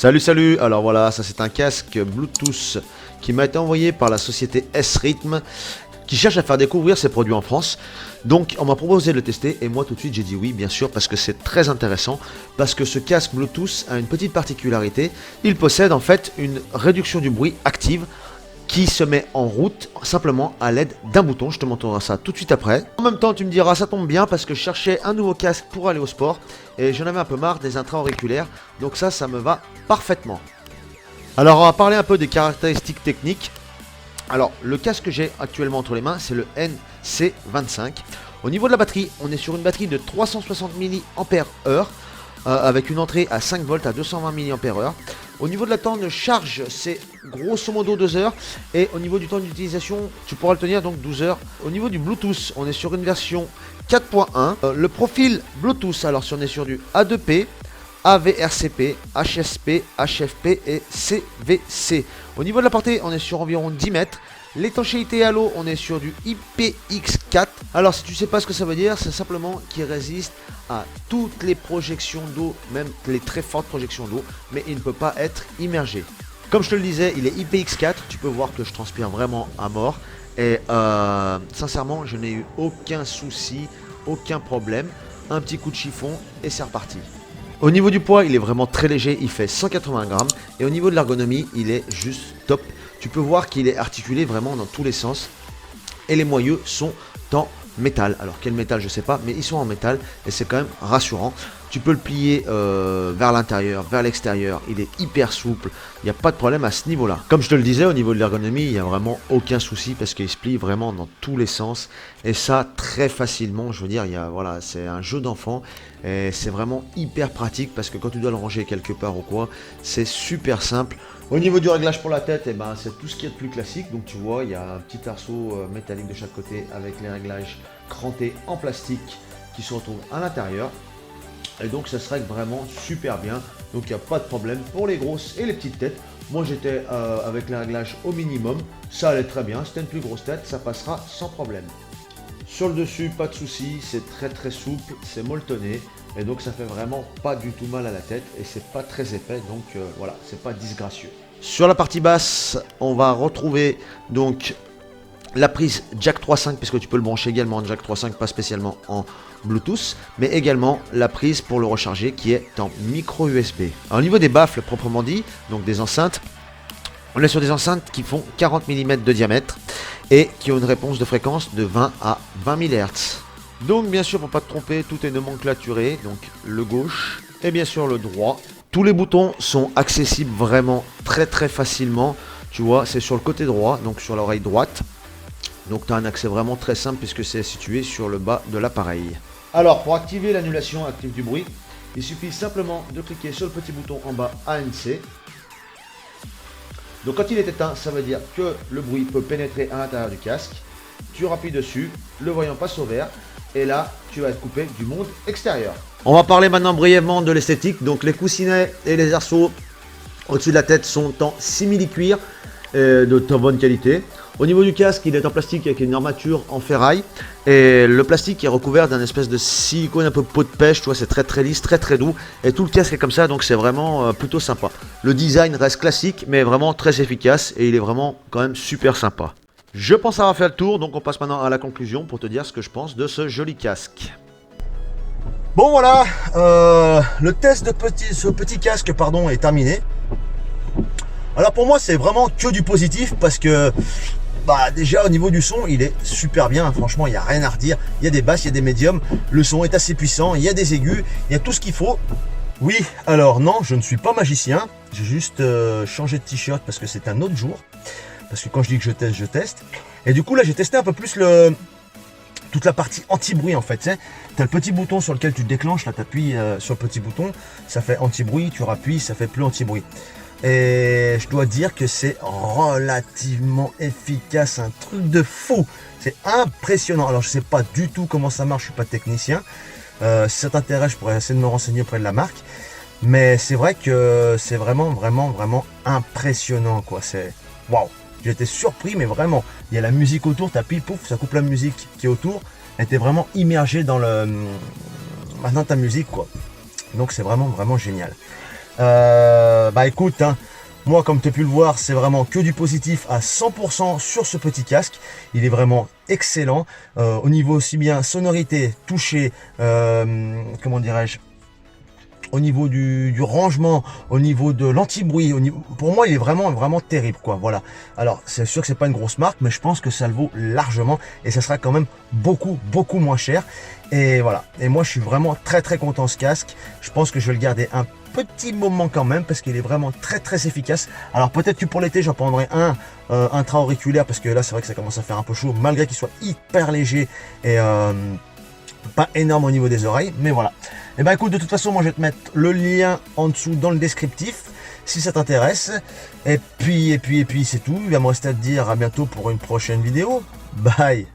Salut salut, alors voilà, ça c'est un casque Bluetooth qui m'a été envoyé par la société S-Rhythm qui cherche à faire découvrir ses produits en France. Donc on m'a proposé de le tester et moi tout de suite j'ai dit oui bien sûr parce que c'est très intéressant, parce que ce casque Bluetooth a une petite particularité, il possède en fait une réduction du bruit active qui se met en route simplement à l'aide d'un bouton. Je te montrerai ça tout de suite après. En même temps tu me diras ça tombe bien parce que je cherchais un nouveau casque pour aller au sport et j'en avais un peu marre des intra-auriculaires, donc ça me va parfaitement. Alors on va parler un peu des caractéristiques techniques. Alors le casque que j'ai actuellement entre les mains c'est le NC25. Au niveau de la batterie, on est sur une batterie de 360 mAh avec une entrée à 5 volts à 220 mAh. Au niveau de la temps de charge, c'est grosso modo 2 heures. Et au niveau du temps d'utilisation, tu pourras le tenir donc 12 heures. Au niveau du Bluetooth, on est sur une version 4.1. Le profil Bluetooth, alors si on est sur du A2P, AVRCP, HSP, HFP et CVC. Au niveau de la portée, on est sur environ 10 mètres. L'étanchéité à l'eau, on est sur du IPX4. Alors si tu sais pas ce que ça veut dire, c'est simplement qu'il résiste à toutes les projections d'eau, même les très fortes projections d'eau, mais il ne peut pas être immergé. Comme je te le disais, il est IPX4, tu peux voir que je transpire vraiment à mort. Et sincèrement, je n'ai eu aucun souci, aucun problème. Un petit coup de chiffon et c'est reparti. Au niveau du poids, il est vraiment très léger, il fait 180 grammes. Et au niveau de l'ergonomie, il est juste top. Tu peux voir qu'il est articulé vraiment dans tous les sens. Et les moyeux sont en métal. Alors quel métal je sais pas, mais ils sont en métal et c'est quand même rassurant. Tu peux le plier vers l'intérieur, vers l'extérieur. Il est hyper souple. Il n'y a pas de problème à ce niveau-là. Comme je te le disais, au niveau de l'ergonomie, il n'y a vraiment aucun souci parce qu'il se plie vraiment dans tous les sens. Et ça, très facilement. Je veux dire, voilà, c'est un jeu d'enfant. Et c'est vraiment hyper pratique parce que quand tu dois le ranger quelque part ou quoi, c'est super simple. Au niveau du réglage pour la tête, eh ben, c'est tout ce qu'il y a de plus classique. Donc tu vois, il y a un petit arceau métallique de chaque côté avec les réglages crantés en plastique qui se retrouvent à l'intérieur. Et donc ça se règle vraiment super bien. Donc il n'y a pas de problème pour les grosses et les petites têtes. Moi j'étais avec les réglages au minimum. Ça allait très bien. Si tu as une plus grosse tête, ça passera sans problème. Sur le dessus, pas de souci. C'est très souple. C'est molletonné. Et donc ça fait vraiment pas du tout mal à la tête. Et c'est pas très épais. Donc voilà, c'est pas disgracieux. Sur la partie basse, on va retrouver donc la prise Jack 3.5 puisque tu peux le brancher également en Jack 3.5, pas spécialement en Bluetooth, mais également la prise pour le recharger qui est en micro USB. Alors, au niveau des baffles proprement dit, donc des enceintes, on est sur des enceintes qui font 40 mm de diamètre et qui ont une réponse de fréquence de 20 à 20 MHz. Donc bien sûr pour pas te tromper, tout est nomenclaturé, donc le gauche et bien sûr le droit. Tous les boutons sont accessibles vraiment très facilement. Tu vois, c'est sur le côté droit, donc sur l'oreille droite. Donc tu as un accès vraiment très simple puisque c'est situé sur le bas de l'appareil. Alors pour activer l'annulation active du bruit, il suffit simplement de cliquer sur le petit bouton en bas ANC. Donc quand il est éteint, ça veut dire que le bruit peut pénétrer à l'intérieur du casque. Tu appuies dessus, le voyant passe au vert et là tu vas être coupé du monde extérieur. On va parler maintenant brièvement de l'esthétique. Donc les coussinets et les arceaux au-dessus de la tête sont en simili-cuir de très bonne qualité. Au niveau du casque, il est en plastique avec une armature en ferraille et le plastique est recouvert d'un espèce de silicone un peu peau de pêche, tu vois, c'est très lisse, très doux et tout le casque est comme ça, donc c'est vraiment plutôt sympa. Le design reste classique mais vraiment très efficace et il est vraiment quand même super sympa. Je pense avoir fait le tour, donc on passe maintenant à la conclusion pour te dire ce que je pense de ce joli casque. Bon voilà, le test de ce petit casque est terminé. Alors pour moi c'est vraiment que du positif parce que déjà au niveau du son il est super bien, franchement il n'y a rien à redire. Il y a des basses, il y a des médiums, le son est assez puissant, il y a des aigus, il y a tout ce qu'il faut. Oui, alors non, je ne suis pas magicien, j'ai juste changé de t-shirt parce que c'est un autre jour. Parce que quand je dis que je teste. Et du coup là j'ai testé un peu plus toute la partie anti-bruit en fait. Tu as le petit bouton sur lequel tu déclenches, là tu appuies sur le petit bouton, ça fait anti-bruit, tu rappuies, ça fait plus anti-bruit. Et je dois dire que c'est relativement efficace, un truc de fou. C'est impressionnant. Alors je sais pas du tout comment ça marche, je suis pas technicien. Si ça t'intéresse, je pourrais essayer de me renseigner auprès de la marque. Mais c'est vrai que c'est vraiment impressionnant quoi. C'est waouh. J'ai été surpris, mais vraiment. Il y a la musique autour, t'appuies, pouf, ça coupe la musique qui est autour. Et t'es vraiment immergé dans ta musique quoi. Donc c'est vraiment génial. Bah écoute, hein, moi comme tu as pu le voir, c'est vraiment que du positif à 100% sur ce petit casque. Il est vraiment excellent au niveau aussi bien sonorité, toucher, comment dirais-je, au niveau du rangement, au niveau de l'anti-bruit, pour moi il est vraiment terrible quoi. Voilà. Alors c'est sûr que c'est pas une grosse marque, mais je pense que ça le vaut largement et ça sera quand même beaucoup moins cher. Et voilà. Et moi je suis vraiment très content de ce casque. Je pense que je vais le garder un petit moment quand même parce qu'il est vraiment très efficace. Alors peut-être que pour l'été j'en prendrai un intra-auriculaire parce que là c'est vrai que ça commence à faire un peu chaud malgré qu'il soit hyper léger et pas énorme au niveau des oreilles, mais voilà. Et ben écoute, de toute façon, moi je vais te mettre le lien en dessous dans le descriptif si ça t'intéresse. Et puis c'est tout. Il va me rester à te dire à bientôt pour une prochaine vidéo. Bye.